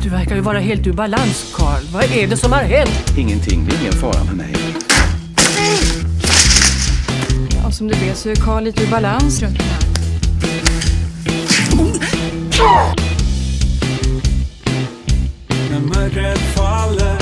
Du verkar ju vara helt ur balans, Carl. Vad är det som har hänt? Ingenting, det är ingen fara med mig. Ja, som du vet så är Carl lite ur balans. När mörkret faller